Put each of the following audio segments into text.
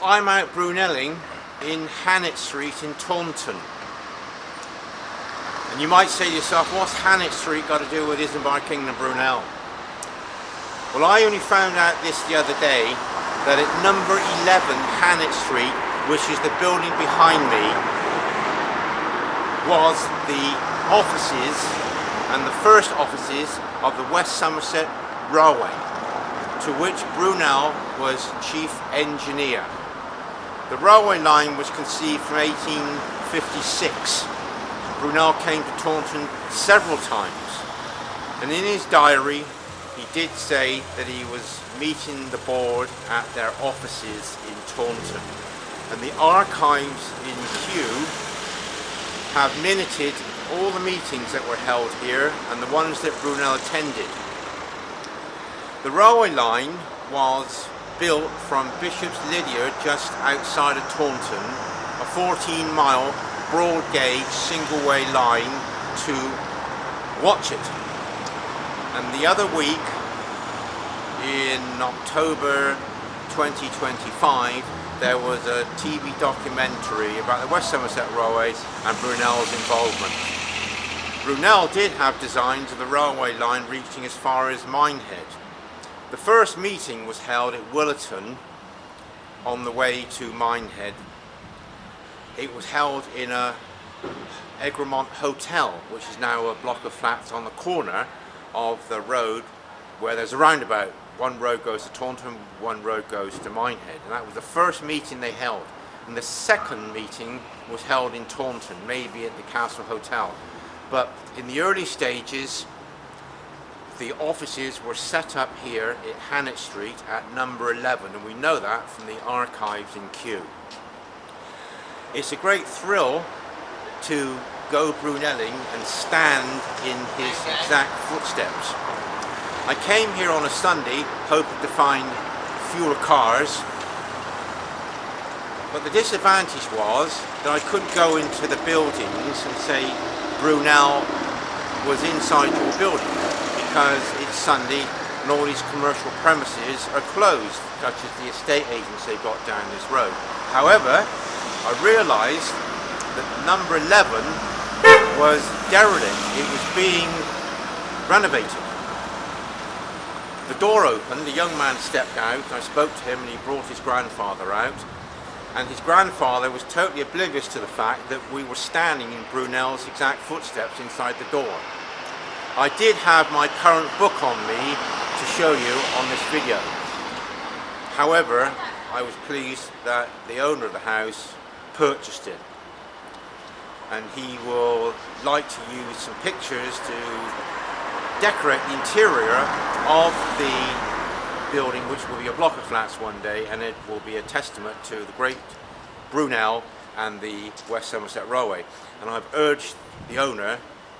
I'm out Bruneling in Hannet Street in Taunton. And you might say to yourself, what's Hannet Street got to do with Isambard Kingdom Brunel? Well, I only found out this the other day that at number 11 Hannet Street, which is the building behind me, was the offices and the first offices of the West Somerset Railway, to which Brunel was chief engineer. The railway line was conceived from 1856. Brunel came to Taunton several times, and in his diary he did say that he was meeting the board at their offices in Taunton. And the archives in Kew have minuted all the meetings that were held here and the ones that Brunel attended. The railway line was built from Bishop's Lydia just outside of Taunton, a 14-mile broad gauge single way line to Watchet. And the other week, in October 2025, there was a TV documentary about the West Somerset Railways and Brunel's involvement. Brunel did have designs of the railway line reaching as far as Minehead. The first meeting was held at Willerton on the way to Minehead. It was held in a Egremont Hotel, which is now a block of flats on the corner of the road where there's a roundabout. One road goes to Taunton, one road goes to Minehead. And that was the first meeting they held. And the second meeting was held in Taunton, maybe at the Castle Hotel. But in the early stages, the offices were set up here at Hannet Street at number 11, and we know that from the archives in Kew. It's a great thrill to go Bruneling and stand in his exact footsteps. I came here on a Sunday hoping to find fewer cars, but the disadvantage was that I couldn't go into the buildings and say Brunel was inside your building, because it's Sunday and all these commercial premises are closed, such as the estate agents they got down this road. However, I realised that number 11 was derelict. It was being renovated. The door opened, the young man stepped out, I spoke to him and he brought his grandfather out. And his grandfather was totally oblivious to the fact that we were standing in Brunel's exact footsteps inside the door. I did have my current book on me to show you on this video. However, I was pleased that the owner of the house purchased it. And he will like to use some pictures to decorate the interior of the building, which will be a block of flats one day, and it will be a testament to the great Brunel and the West Somerset Railway. And I've urged the owner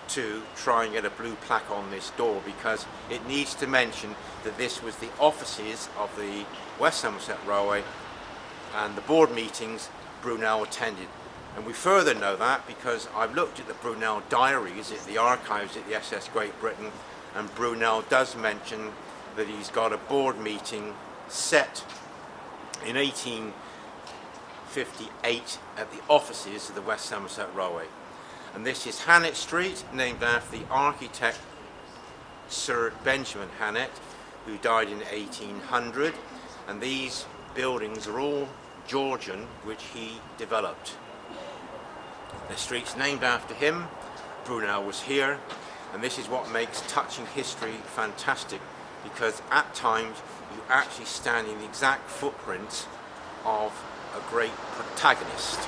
to try and get a blue plaque on this door, because it needs to mention that this was the offices of the West Somerset Railway and the board meetings Brunel attended. And we further know that because I've looked at the Brunel diaries at the archives at the SS Great Britain, and Brunel does mention that he's got a board meeting set in 1858 at the offices of the West Somerset Railway. And this is Hannet Street, named after the architect Sir Benjamin Hannet, who died in 1800. And these buildings are all Georgian, which he developed. The street's named after him. Brunel was here, and this is what makes touching history fantastic, because at times you actually stand in the exact footprints of a great protagonist.